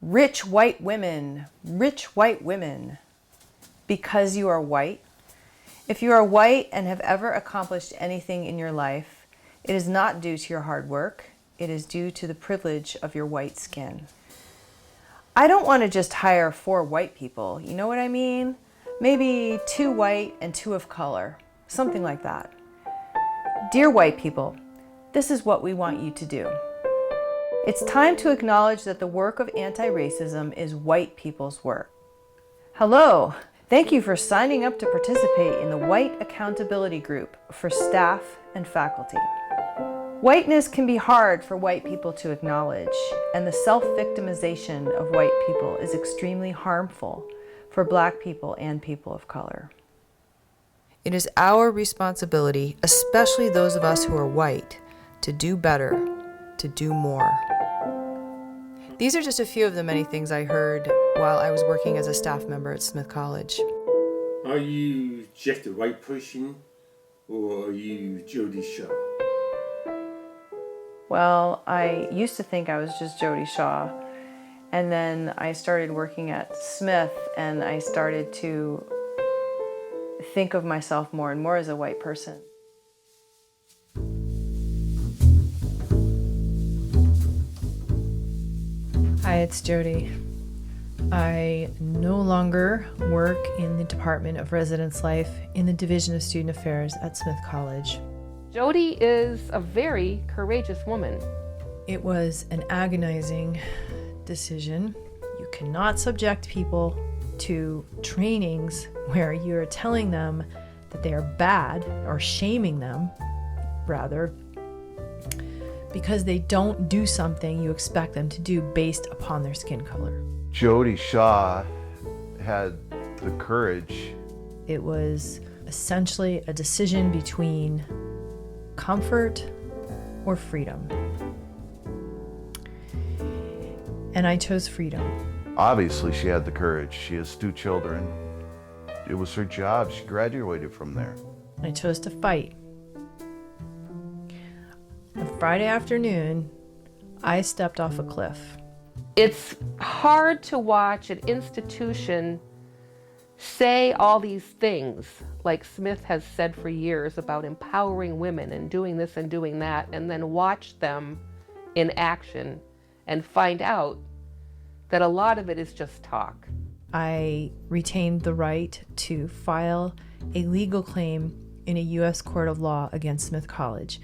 Rich white women, because you are white. If you are white and have ever accomplished anything in your life, it is not due to your hard work. It is due to the privilege of your white skin. I don't want to just hire 4 white people, you know what I mean? Maybe 2 white and 2 of color, something like that. Dear white people, this is what we want you to do. It's time to acknowledge that the work of anti-racism is white people's work. Hello, thank you for signing up to participate in the White Accountability Group for staff and faculty. Whiteness can be hard for white people to acknowledge, and the self-victimization of white people is extremely harmful for Black people and people of color. It is our responsibility, especially those of us who are white, to do better, to do more. These are just a few of the many things I heard while I was working as a staff member at Smith College. Are you just a white person, or are you Jodi Shaw? Well, I used to think I was just Jodi Shaw, and then I started working at Smith, and I started to think of myself more and more as a white person. Hi, it's Jodi. I no longer work in the Department of Residence Life in the Division of Student Affairs at Smith College. Jodi is a very courageous woman. It was an agonizing decision. You cannot subject people to trainings where you're telling them that they are bad, or shaming them, rather, because they don't do something you expect them to do based upon their skin color. Jodi Shaw had the courage. It was essentially a decision between comfort or freedom. And I chose freedom. Obviously, she had the courage. She has 2 children. It was her job. She graduated from there. I chose to fight. On Friday afternoon, I stepped off a cliff. It's hard to watch an institution say all these things, like Smith has said for years about empowering women and doing this and doing that, and then watch them in action and find out that a lot of it is just talk. I retained the right to file a legal claim in a U.S. court of law against Smith College,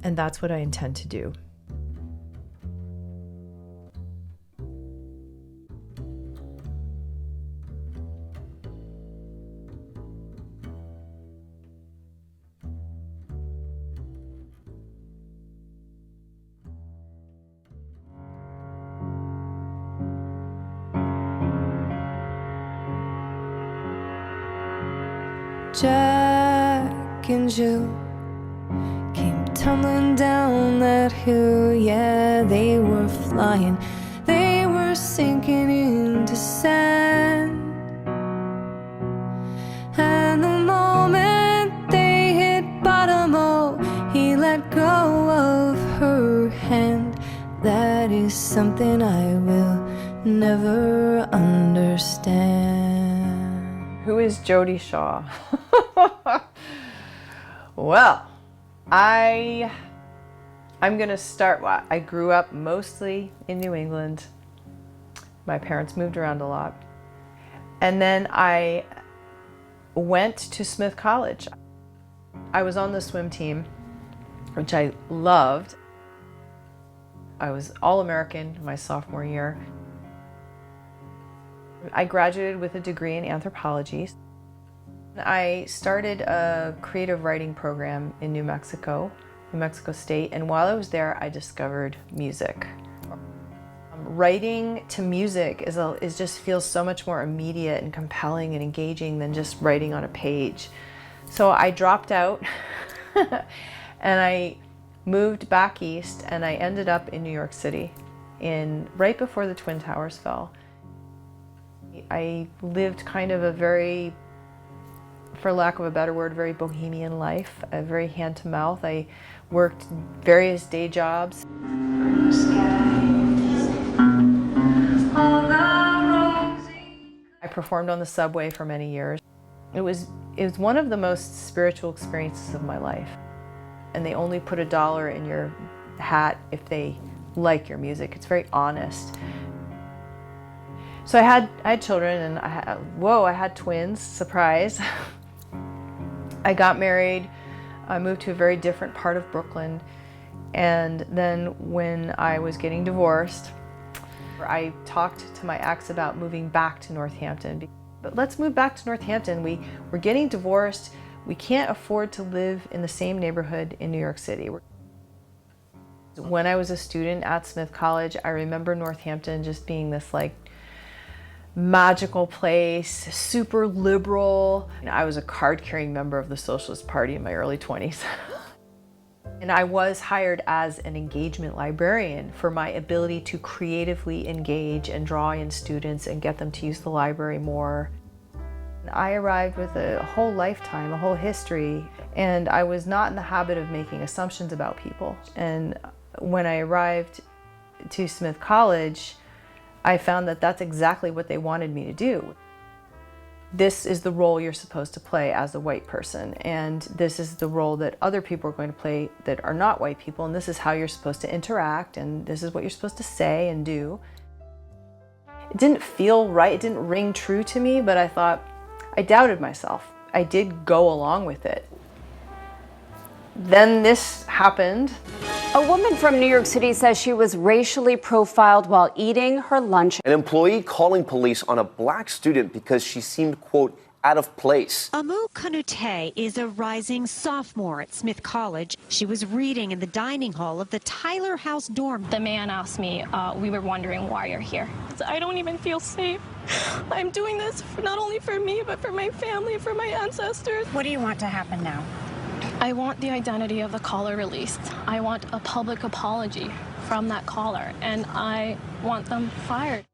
and that's what I intend to do. Jack and Jill came tumbling down that hill. Yeah, they were flying, they were sinking into sand. And the moment they hit bottom, oh, he let go of her hand. That is something I will never understand. Who is Jodi Shaw? Well, I'm gonna start. I grew up mostly in New England. My parents moved around a lot. And then I went to Smith College. I was on the swim team, which I loved. I was All-American my sophomore year. I graduated with a degree in anthropology. I started a creative writing program in New Mexico State, and while I was there, I discovered music. Writing to music is just feels so much more immediate and compelling and engaging than just writing on a page. So I dropped out and I moved back east, and I ended up in New York City right before the Twin Towers fell. I lived kind of a very, for lack of a better word, very bohemian life, a very hand to mouth. I worked various day jobs. Skies, all performed on the subway for many years. It was one of the most spiritual experiences of my life. And they only put $1 in your hat if they like your music. It's very honest. So I had children, and I had twins, surprise. I got married, I moved to a very different part of Brooklyn, and then when I was getting divorced, I talked to my ex about moving back to Northampton. But let's move back to Northampton. We're getting divorced. We can't afford to live in the same neighborhood in New York City. When I was a student at Smith College, I remember Northampton just being this like magical place, super liberal. I was a card-carrying member of the Socialist Party in my early 20s. And I was hired as an engagement librarian for my ability to creatively engage and draw in students and get them to use the library more. I arrived with a whole lifetime, a whole history, and I was not in the habit of making assumptions about people. And when I arrived to Smith College, I found that that's exactly what they wanted me to do. This is the role you're supposed to play as a white person, and this is the role that other people are going to play that are not white people, and this is how you're supposed to interact, and this is what you're supposed to say and do. It didn't feel right, it didn't ring true to me, but I doubted myself. I did go along with it. Then this happened. A woman from New York City says she was racially profiled while eating her lunch. An employee calling police on a black student because she seemed, quote, out of place. Amu Kanute is a rising sophomore at Smith College. She was reading in the dining hall of the Tyler House dorm. The man asked me, we were wondering why you're here. I don't even feel safe. I'm doing this not only for me, but for my family, for my ancestors. What do you want to happen now? I want the identity of the caller released. I want a public apology from that caller, and I want them fired.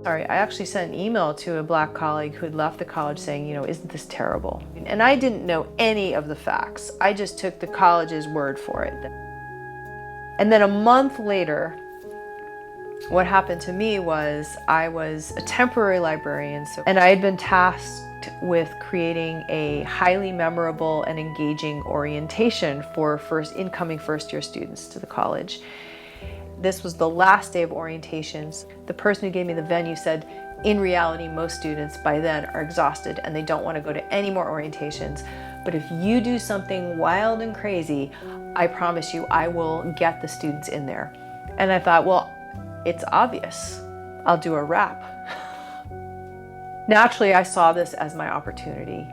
Sorry, I actually sent an email to a black colleague who had left the college saying, isn't this terrible? And I didn't know any of the facts. I just took the college's word for it. And then a month later, what happened to me was I was a temporary librarian, and I had been tasked with creating a highly memorable and engaging orientation for incoming first-year students to the college. This was the last day of orientations. The person who gave me the venue said, in reality, most students by then are exhausted and they don't want to go to any more orientations. But if you do something wild and crazy, I promise you, I will get the students in there. And I thought, well, it's obvious. I'll do a rap. Naturally, I saw this as my opportunity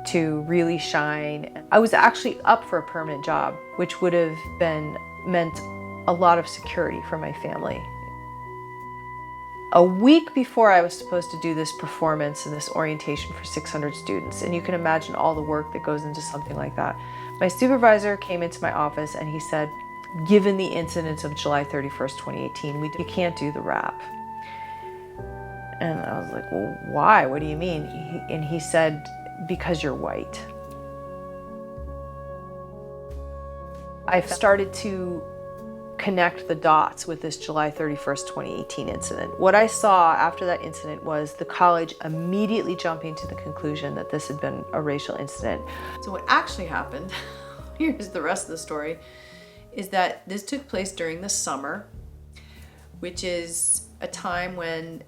to really shine. I was actually up for a permanent job, which would have meant a lot of security for my family. A week before I was supposed to do this performance and this orientation for 600 students, and you can imagine all the work that goes into something like that, my supervisor came into my office and he said, given the incidents of July 31st, 2018, you can't do the rap. And I was like, well, why? What do you mean? And he said, because you're white. I started to connect the dots with this July 31st, 2018 incident. What I saw after that incident was the college immediately jumping to the conclusion that this had been a racial incident. So what actually happened, here's the rest of the story, is that this took place during the summer, which is a time when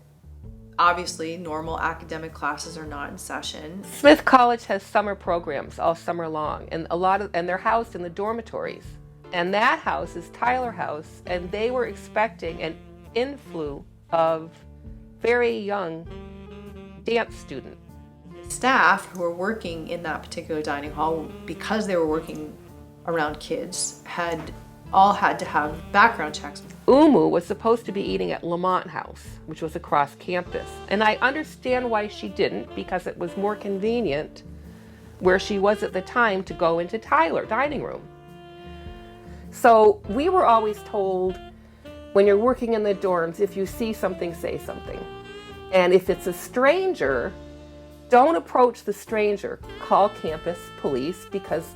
obviously normal academic classes are not in session. Smith College has summer programs all summer long, and they're housed in the dormitories. And that house is Tyler House, and they were expecting an influx of very young dance students. Staff who were working in that particular dining hall, because they were working around kids, all had to have background checks. Umu was supposed to be eating at Lamont House, which was across campus. And I understand why she didn't, because it was more convenient where she was at the time to go into Tyler dining room. So we were always told, when you're working in the dorms, if you see something, say something. And if it's a stranger, Don't approach the stranger. Call campus police because,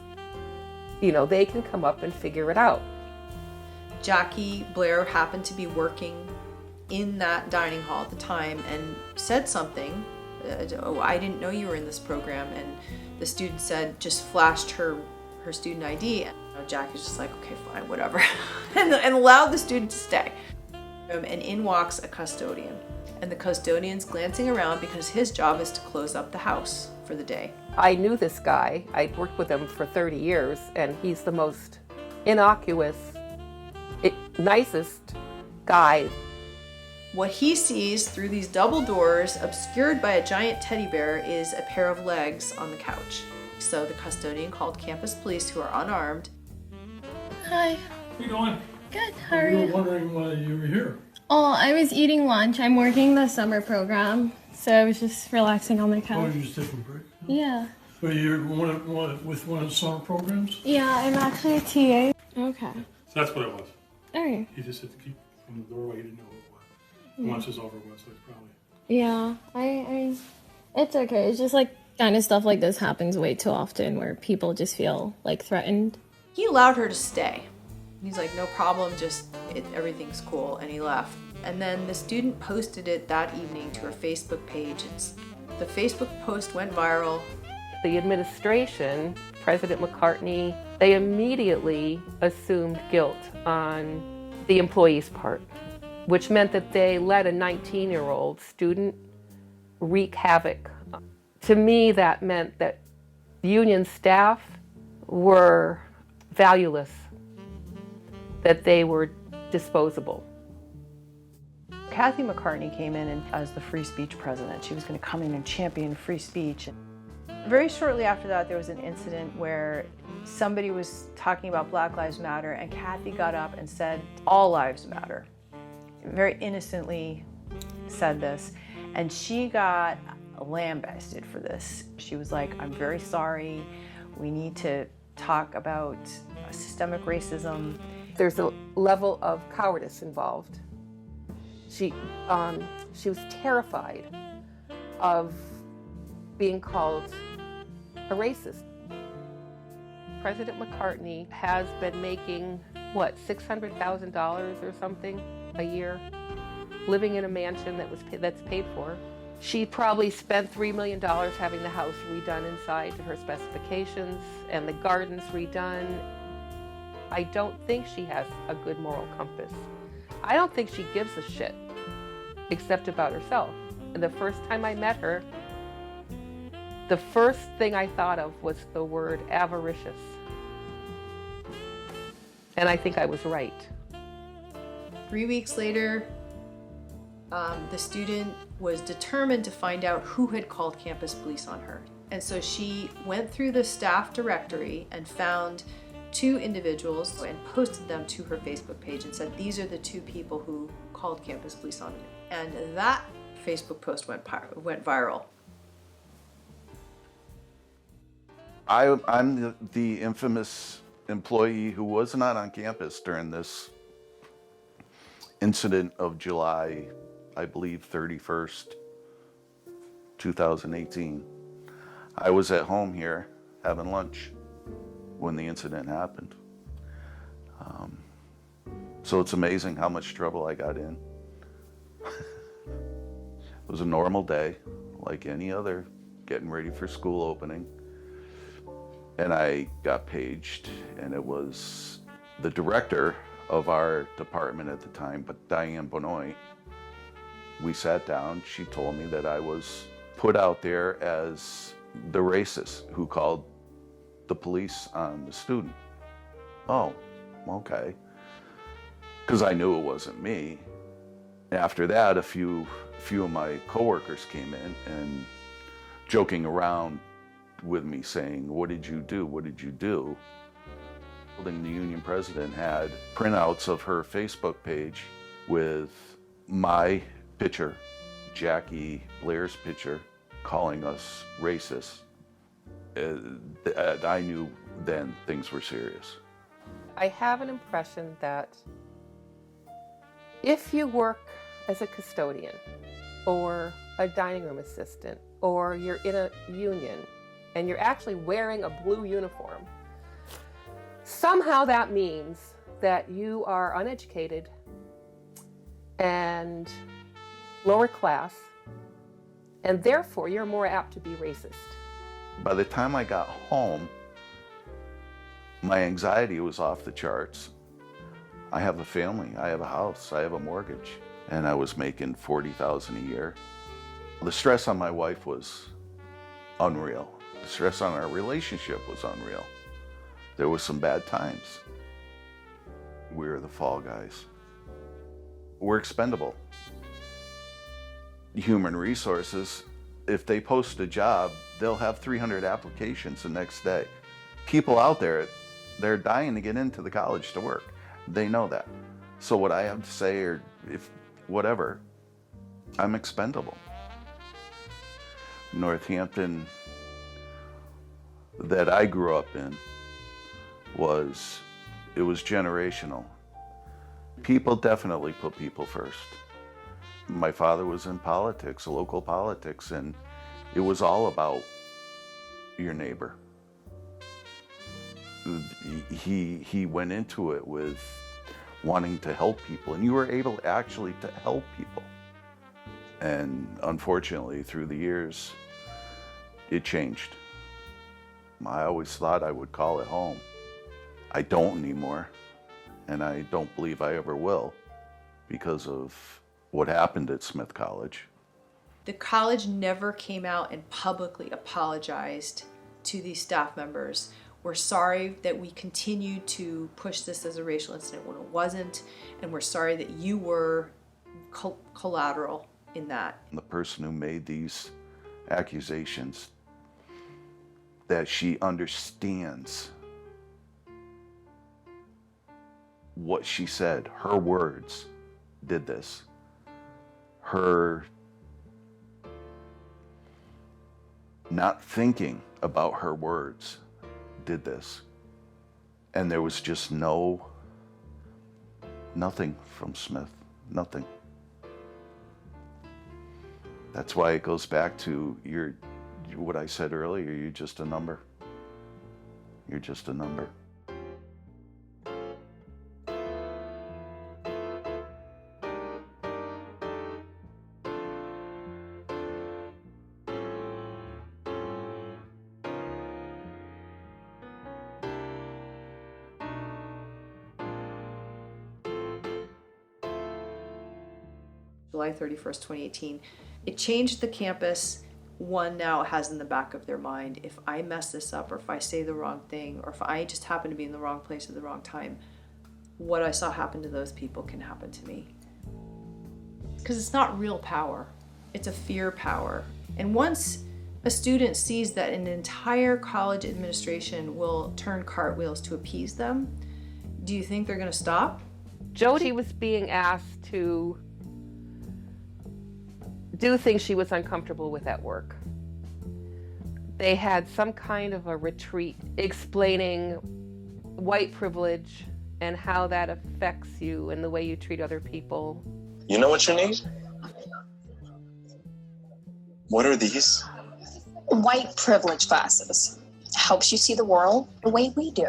they can come up and figure it out. Jackie Blair happened to be working in that dining hall at the time and said something. Oh, I didn't know you were in this program. And the student said, just flashed her student ID. And Jackie's just like, okay, fine, whatever. and allowed the student to stay. And in walks a custodian. And the custodian's glancing around because his job is to close up the house for the day. I knew this guy. I'd worked with him for 30 years, and he's the most innocuous, nicest guy. What he sees through these double doors, obscured by a giant teddy bear, is a pair of legs on the couch. So the custodian called campus police, who are unarmed. Hi. How you doing? Good, how are We you? were wondering why you were here. Oh, I was eating lunch. I'm working the summer program, so I was just relaxing on the Oh, couch. you're just taking a break? Yeah. So you're with one of the summer programs? Yeah, I'm actually a TA. Okay. So that's what it was. Alright. He just had to keep from the doorway. He didn't know what it was. Once it's over with, so it's probably... Yeah, it's okay. It's just like kind of stuff like this happens way too often where people just feel like threatened. He allowed her to stay. He's like, no problem, everything's cool, and he left. And then the student posted it that evening to her Facebook page. The Facebook post went viral. The administration, President McCartney, they immediately assumed guilt on the employee's part, which meant that they let a 19-year-old student wreak havoc. To me, that meant that union staff were valueless, that they were disposable. Kathy McCartney came in as the free speech president. She was going to come in and champion free speech. Very shortly after that, there was an incident where somebody was talking about Black Lives Matter, and Kathy got up and said, all lives matter. Very innocently said this, and she got lambasted for this. She was like, I'm very sorry. We need to talk about systemic racism. There's a level of cowardice involved. She was terrified of being called a racist. President McCartney has been making, $600,000 or something a year, living in a mansion that's paid for. She probably spent $3 million having the house redone inside to her specifications and the gardens redone. I don't think she has a good moral compass. I don't think she gives a shit except about herself. And the first time I met her, the first thing I thought of was the word avaricious. And I think I was right. 3 weeks later, the student was determined to find out who had called campus police on her. And so she went through the staff directory and found 2 individuals and posted them to her Facebook page and said, these are the 2 people who called campus police on me. And that Facebook post went viral. I'm the infamous employee who was not on campus during this incident of July, I believe, 31st, 2018. I was at home here having lunch when the incident happened. So it's amazing how much trouble I got in. It was a normal day, like any other, getting ready for school opening. And I got paged, and it was the director of our department at the time, but Diane Benoit. We sat down. She told me that I was put out there as the racist who called the police on the student. Oh, okay. Because I knew it wasn't me. After that, a few of my coworkers came in and joking around with me saying, what did you do? What did you do? The union president had printouts of her Facebook page with my picture, Jackie Blair's picture, calling us racist. I knew then things were serious. I have an impression that if you work as a custodian or a dining room assistant, or you're in a union and you're actually wearing a blue uniform, somehow that means that you are uneducated and lower class, and therefore you're more apt to be racist. By the time I got home, my anxiety was off the charts. I have a family, I have a house, I have a mortgage, and I was making $40,000 a year. The stress on my wife was unreal. The stress on our relationship was unreal. There was some bad times. We were the fall guys. We're expendable. Human resources, if they post a job, they'll have 300 applications the next day. People out there, they're dying to get into the college to work. They know that. So what I have to say, or if whatever, I'm expendable. Northampton that I grew up in was generational. People definitely put people first. My father was in politics, local politics, and it was all about your neighbor. He went into it with wanting to help people, and you were able actually to help people. And unfortunately, through the years, it changed. I always thought I would call it home. I don't anymore, and I don't believe I ever will because of what happened at Smith College. The college never came out and publicly apologized to these staff members. We're sorry that we continued to push this as a racial incident when it wasn't, and we're sorry that you were collateral in that. The person who made these accusations, that she understands what she said, her words did this. Her not thinking about her words did this. And there was just nothing from Smith, nothing. That's why it goes back to what I said earlier, you're just a number. You're just a number. July 31st, 2018. It changed the campus. One now has in the back of their mind, if I mess this up, or if I say the wrong thing, or if I just happen to be in the wrong place at the wrong time, what I saw happen to those people can happen to me. Because it's not real power, it's a fear power. And once a student sees that an entire college administration will turn cartwheels to appease them, do you think they're going to stop? Jodi was being asked to do things she was uncomfortable with at work. They had some kind of a retreat explaining white privilege and how that affects you and the way you treat other people. You know what you need? What are these? White privilege glasses. Helps you see the world the way we do.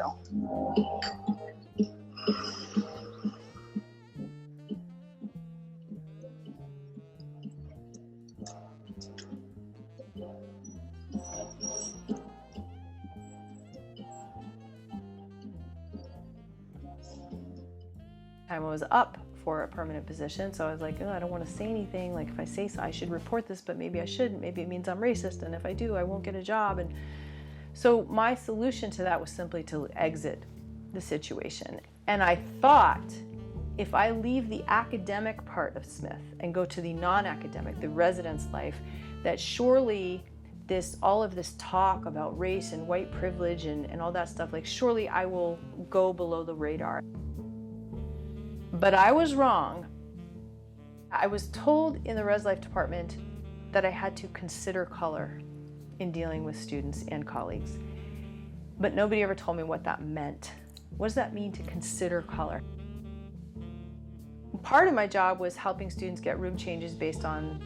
I was up for a permanent position, so I was like, oh, I don't want to say anything. Like, if I say so, I should report this, but maybe I shouldn't. Maybe it means I'm racist, and if I do, I won't get a job. And so my solution to that was simply to exit the situation. And I thought, if I leave the academic part of Smith and go to the non-academic, the residence life, that surely all of this talk about race and white privilege and all that stuff, like surely I will go below the radar. But I was wrong. I was told in the Res Life department that I had to consider color in dealing with students and colleagues. But nobody ever told me what that meant. What does that mean to consider color? part of my job was helping students get room changes based on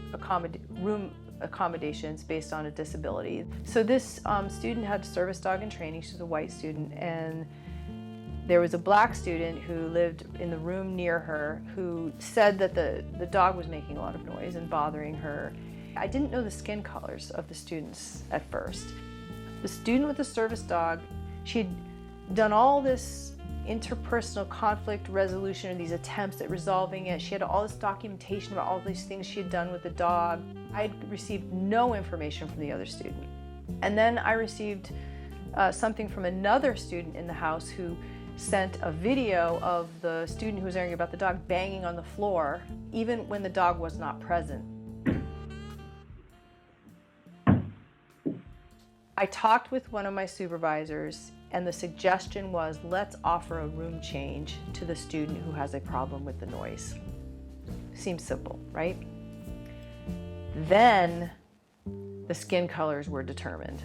room accommodations based on a disability. So this student had service dog in training. She was a white student, and there was a black student who lived in the room near her who said that the dog was making a lot of noise and bothering her. I didn't know the skin colors of the students at first. The student with the service dog, she'd done all this interpersonal conflict resolution, or these attempts at resolving it. She had all this documentation about all these things she had done with the dog. I'd received no information from the other student. And then I received something from another student in the house who sent a video of the student who was arguing about the dog banging on the floor, even when the dog was not present. I talked with one of my supervisors, and the suggestion was, let's offer a room change to the student who has a problem with the noise. Seems simple, right? Then the skin colors were determined.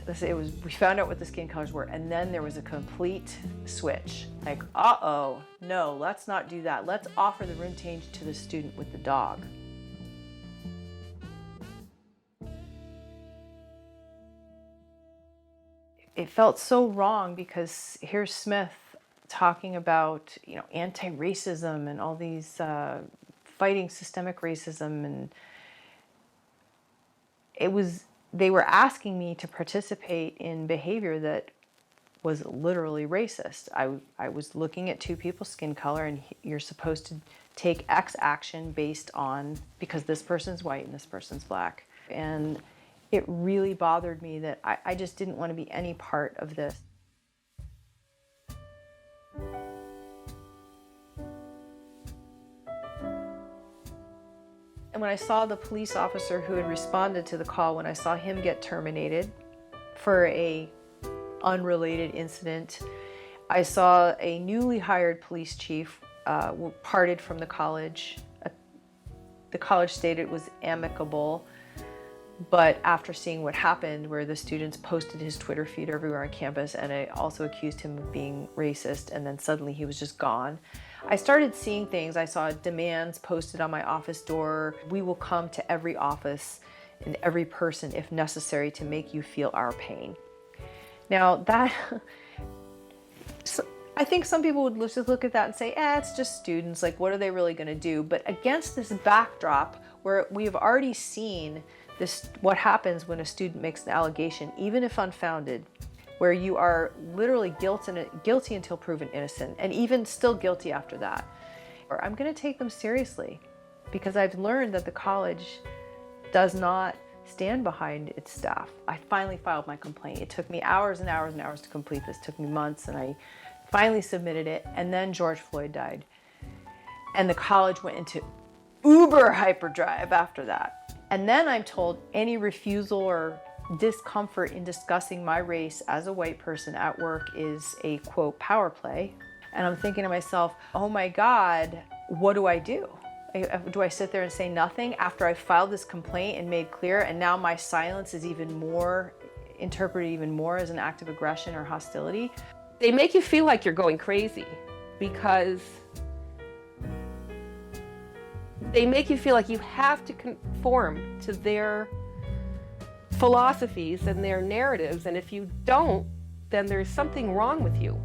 We found out what the skin colors were, and then there was a complete switch. Like, uh-oh, no, let's not do that. Let's offer the room change to the student with the dog. It felt so wrong because here's Smith talking about, anti-racism and all these fighting systemic racism, and they were asking me to participate in behavior that was literally racist. I was looking at two people's skin color, and you're supposed to take X action based on, because this person's white and this person's black. And it really bothered me that I just didn't want to be any part of this. And when I saw the police officer who had responded to the call, when I saw him get terminated for a unrelated incident, I saw a newly hired police chief parted from the college. The college stated it was amicable. But after seeing what happened, where the students posted his Twitter feed everywhere on campus, and I also accused him of being racist, and then suddenly he was just gone, I started seeing things. I saw demands posted on my office door. We will come to every office and every person if necessary to make you feel our pain. Now that, I think some people would just look at that and say, it's just students, like what are they really gonna do? But against this backdrop where we have already seen what happens when a student makes an allegation, even if unfounded, where you are literally guilty until proven innocent, and even still guilty after that. Or I'm going to take them seriously, because I've learned that the college does not stand behind its staff. I finally filed my complaint. It took me hours and hours and hours to complete this. It took me months, and I finally submitted it, and then George Floyd died. And the college went into uber hyperdrive after that. And then I'm told any refusal or discomfort in discussing my race as a white person at work is a, quote, power play. And I'm thinking to myself, oh my God, what do I do? Do I sit there and say nothing after I filed this complaint and made clear, and now my silence is even more interpreted even more as an act of aggression or hostility? They make you feel like you're going crazy, because they make you feel like you have to conform to their philosophies and their narratives, and if you don't, then there's something wrong with you.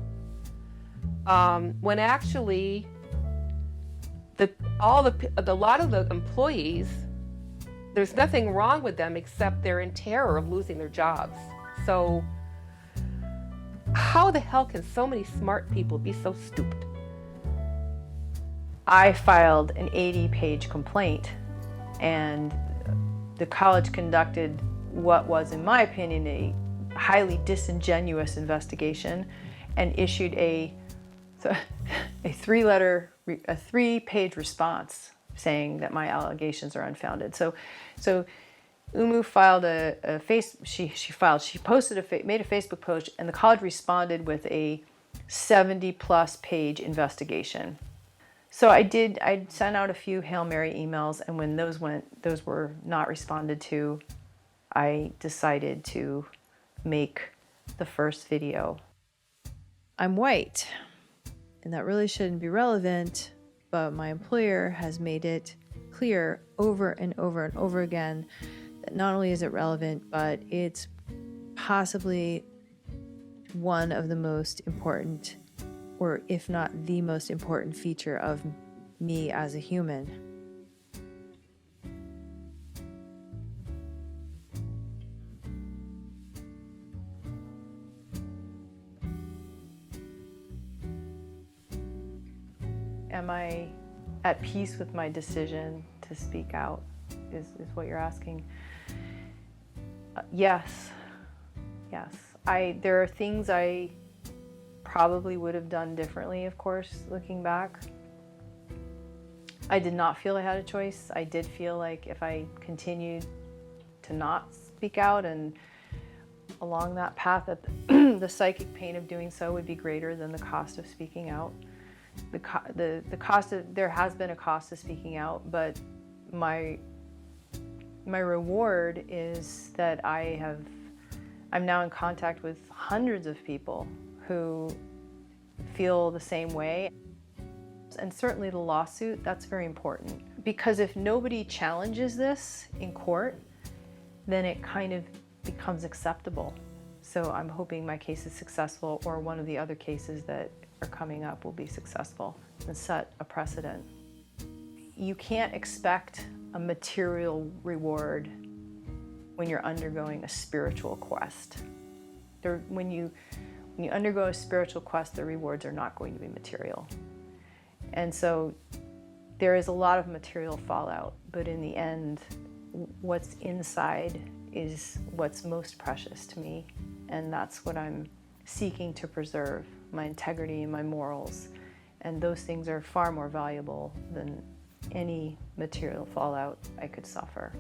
When actually, a lot of the employees, there's nothing wrong with them except they're in terror of losing their jobs. So how the hell can so many smart people be so stupid? I filed an 80-page complaint, and the college conducted what was, in my opinion, a highly disingenuous investigation and issued a 3-page response saying that my allegations are unfounded. So Umu filed made a Facebook post, and the college responded with a 70-plus page investigation. So I sent out a few Hail Mary emails, and when those were not responded to, I decided to make the first video. I'm white, and that really shouldn't be relevant, but my employer has made it clear over and over and over again that not only is it relevant, but it's possibly one of the most important, or if not the most important feature of me as a human. Am I at peace with my decision to speak out, is what you're asking? Yes. There are things I probably would have done differently, of course, looking back. I did not feel I had a choice. I did feel like if I continued to not speak out and along that path, that the psychic pain of doing so would be greater than the cost of speaking out. The cost of, there has been a cost to speaking out, but my reward is that I'm now in contact with hundreds of people who feel the same way. And certainly the lawsuit, that's very important. Because if nobody challenges this in court, then it kind of becomes acceptable. So I'm hoping my case is successful, or one of the other cases that are coming up will be successful and set a precedent. You can't expect a material reward when you're undergoing a spiritual quest. When you undergo a spiritual quest, the rewards are not going to be material. And so there is a lot of material fallout, but in the end, what's inside is what's most precious to me. And that's what I'm seeking to preserve, my integrity and my morals. And those things are far more valuable than any material fallout I could suffer.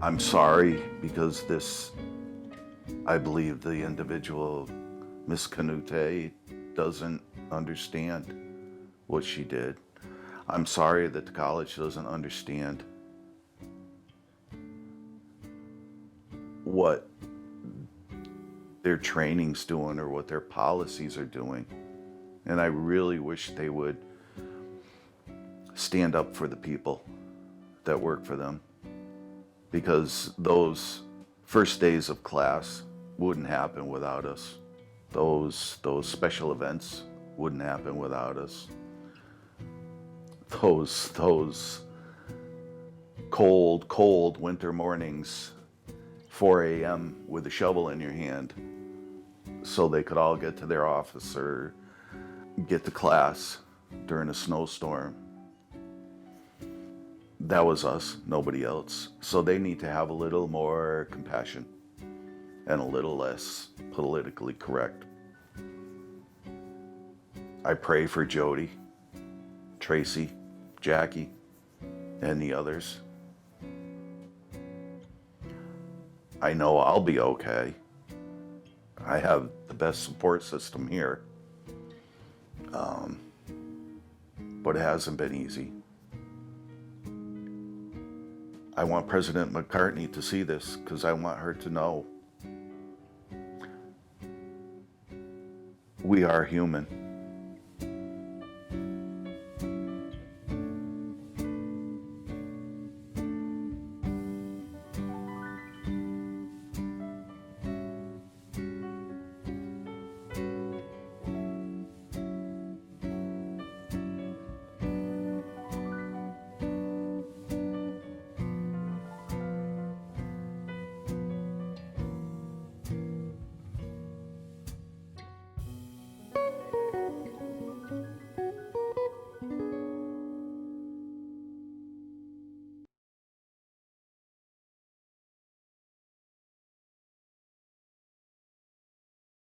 I'm sorry, because this, I believe the individual, Miss Canute, doesn't understand what she did. I'm sorry that the college doesn't understand what their training's doing or what their policies are doing. And I really wish they would stand up for the people that work for them. Because those first days of class wouldn't happen without us. Those special events wouldn't happen without us. Those cold winter mornings, 4 a.m. with a shovel in your hand, so they could all get to their office or get to class during a snowstorm. That was us, nobody else. So they need to have a little more compassion and a little less politically correct. I pray for Jodi, Tracy, Jackie, and the others. I know I'll be okay. I have the best support system here. But it hasn't been easy. I want President McCartney to see this, because I want her to know we are human.